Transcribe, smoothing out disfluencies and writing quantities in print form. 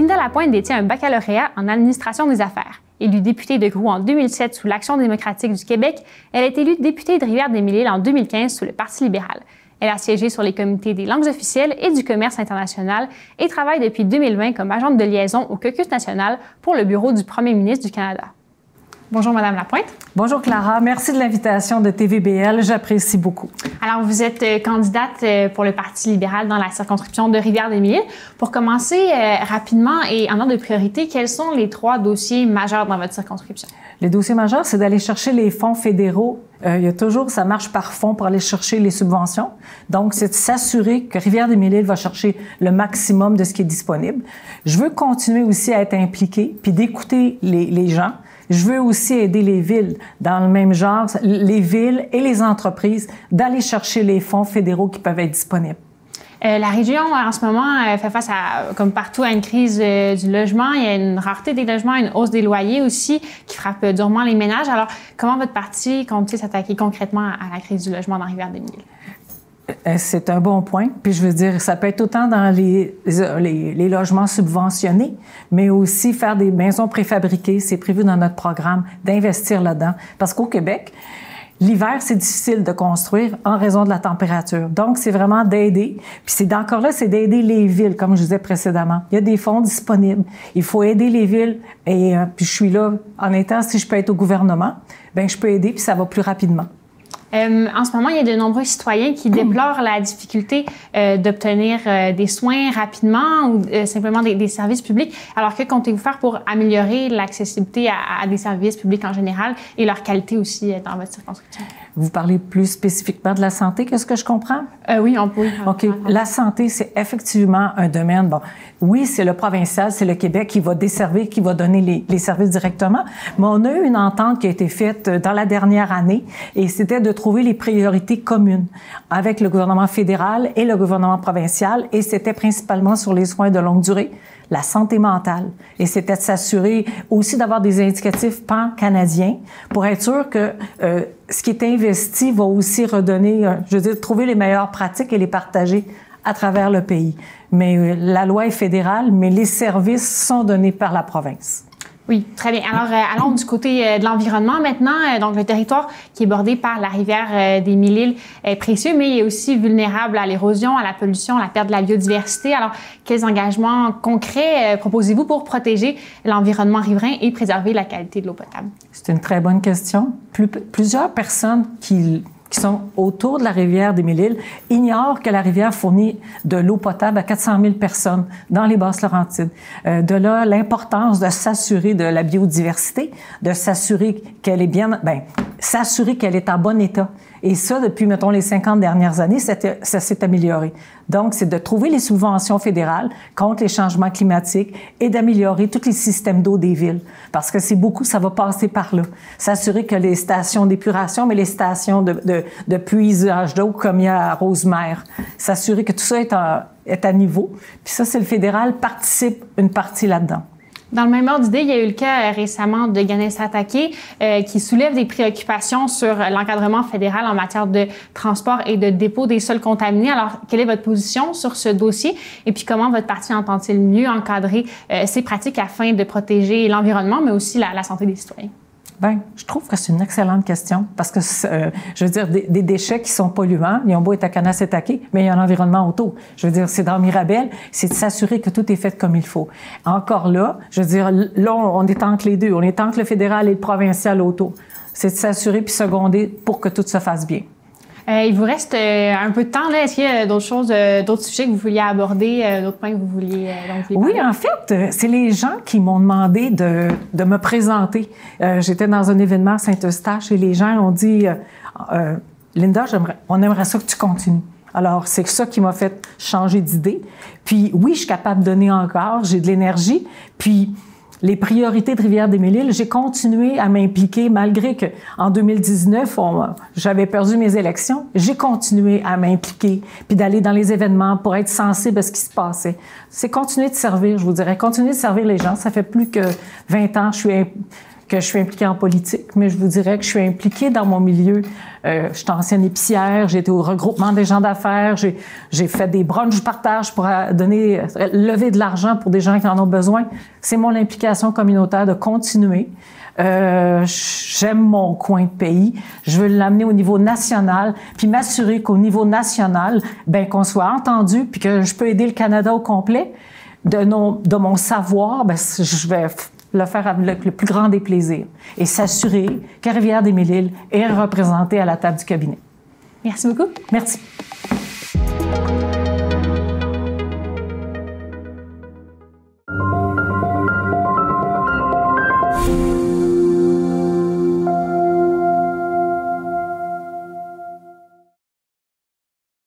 Linda Lapointe détient un baccalauréat en administration des affaires. Élue députée de Groux en 2007 sous l'Action démocratique du Québec, elle est élue députée de Rivière-des-Mille-Îles en 2015 sous le Parti libéral. Elle a siégé sur les comités des langues officielles et du commerce international et travaille depuis 2020 comme agente de liaison au caucus national pour le bureau du premier ministre du Canada. Bonjour, Madame Lapointe. Bonjour, Clara. Merci de l'invitation de TVBL. J'apprécie beaucoup. Alors, vous êtes candidate pour le Parti libéral dans la circonscription de Rivière-des-Mille-Îles. Pour commencer rapidement et en ordre de priorité, quels sont les 3 dossiers majeurs dans votre circonscription? Les dossiers majeurs, c'est d'aller chercher les fonds fédéraux. Il y a toujours, ça marche par fonds pour aller chercher les subventions. Donc, c'est de s'assurer que Rivière-des-Mille-Îles va chercher le maximum de ce qui est disponible. Je veux continuer aussi à être impliquée puis d'écouter les gens. Je veux aussi aider les villes dans le même genre, les villes et les entreprises, d'aller chercher les fonds fédéraux qui peuvent être disponibles. La région, en ce moment, fait face à, comme partout, à une crise du logement. Il y a une rareté des logements, une hausse des loyers aussi qui frappe durement les ménages. Alors, comment votre parti compte-t-il s'attaquer concrètement à la crise du logement dans Rivière-des-Mille-Îles? C'est un bon point. Puis je veux dire, ça peut être autant dans les logements subventionnés, mais aussi faire des maisons préfabriquées. C'est prévu dans notre programme d'investir là-dedans. Parce qu'au Québec, l'hiver, c'est difficile de construire en raison de la température. Donc, c'est vraiment d'aider. Puis c'est encore là, c'est d'aider les villes, comme je disais précédemment. Il y a des fonds disponibles. Il faut aider les villes. Et puis je suis là en étant, si je peux être au gouvernement, bien, je peux aider, puis ça va plus rapidement. En ce moment, il y a de nombreux citoyens qui déplorent la difficulté d'obtenir des soins rapidement ou simplement des services publics. Alors, que comptez-vous faire pour améliorer l'accessibilité à des services publics en général et leur qualité aussi dans votre circonscription? Vous parlez plus spécifiquement de la santé, qu'est-ce que je comprends? Oui, on peut. OK. La santé, c'est effectivement un domaine, bon, oui, c'est le provincial, c'est le Québec qui va desservir, qui va donner les services directement, mais on a eu une entente qui a été faite dans la dernière année et c'était de trouver les priorités communes avec le gouvernement fédéral et le gouvernement provincial et c'était principalement sur les soins de longue durée, la santé mentale. Et c'était de s'assurer aussi d'avoir des indicatifs pan-canadiens pour être sûr que ce qui est investi va aussi redonner, je veux dire, trouver les meilleures pratiques et les partager à travers le pays. Mais la loi est fédérale, mais les services sont donnés par la province. Oui, très bien. Alors, allons du côté de l'environnement maintenant. Donc, le territoire qui est bordé par la rivière des Mille-Îles est précieux, mais il est aussi vulnérable à l'érosion, à la pollution, à la perte de la biodiversité. Alors, quels engagements concrets proposez-vous pour protéger l'environnement riverain et préserver la qualité de l'eau potable? C'est une très bonne question. Plusieurs personnes qui sont autour de la rivière des Mille-Îles ignorent que la rivière fournit de l'eau potable à 400 000 personnes dans les Basses-Laurentides. De là, l'importance de s'assurer de la biodiversité, de s'assurer qu'elle est bien, s'assurer qu'elle est en bon état. Et ça, depuis, mettons, les 50 dernières années, ça s'est amélioré. Donc, c'est de trouver les subventions fédérales contre les changements climatiques et d'améliorer tous les systèmes d'eau des villes. Parce que c'est beaucoup, ça va passer par là. S'assurer que les stations d'épuration, mais les stations de puisage d'eau, comme il y a à Rosemère, s'assurer que tout ça est à niveau. Puis ça, c'est le fédéral participe une partie là-dedans. Dans le même ordre d'idée, il y a eu le cas récemment de Ganesatake qui soulève des préoccupations sur l'encadrement fédéral en matière de transport et de dépôt des sols contaminés. Alors, quelle est votre position sur ce dossier? Et puis, comment votre parti entend-il mieux encadrer ces pratiques afin de protéger l'environnement, mais aussi la santé des citoyens? Bien, je trouve que c'est une excellente question parce que, je veux dire, des déchets qui sont polluants, ils ont beau être à Ganesatake, mais il y a un environnement autour. Je veux dire, c'est dans Mirabel, c'est de s'assurer que tout est fait comme il faut. Encore là, je veux dire, là, on est entre les deux. On est entre le fédéral et le provincial autour. C'est de s'assurer puis seconder pour que tout se fasse bien. Il vous reste un peu de temps, là. Est-ce qu'il y a d'autres choses, d'autres sujets que vous vouliez aborder, d'autres points que vous vouliez Oui, en fait, c'est les gens qui m'ont demandé de me présenter. J'étais dans un événement à Saint-Eustache et les gens ont dit Linda, on aimerait ça que tu continues. Alors, c'est ça qui m'a fait changer d'idée. Puis oui, je suis capable de donner encore, j'ai de l'énergie. Puis les priorités de Rivière-des-Mille-Îles, j'ai continué à m'impliquer malgré que en 2019, j'avais perdu mes élections. J'ai continué à m'impliquer puis d'aller dans les événements pour être sensible à ce qui se passait. C'est continuer de servir, je vous dirais, continuer de servir les gens. Ça fait plus que 20 ans, que je suis impliquée en politique, mais je vous dirais que je suis impliquée dans mon milieu. Je suis ancienne épicière, j'ai été au regroupement des gens d'affaires, j'ai fait des brunchs du partage pour lever de l'argent pour des gens qui en ont besoin. C'est mon implication communautaire de continuer. J'aime mon coin de pays. Je veux l'amener au niveau national, puis m'assurer qu'au niveau national, ben qu'on soit entendu, puis que je peux aider le Canada au complet. De mon savoir, ben, je vais le faire avec le plus grand des plaisirs et s'assurer que Rivière-des-Mille-Îles est représentée à la table du cabinet. Merci beaucoup. Merci.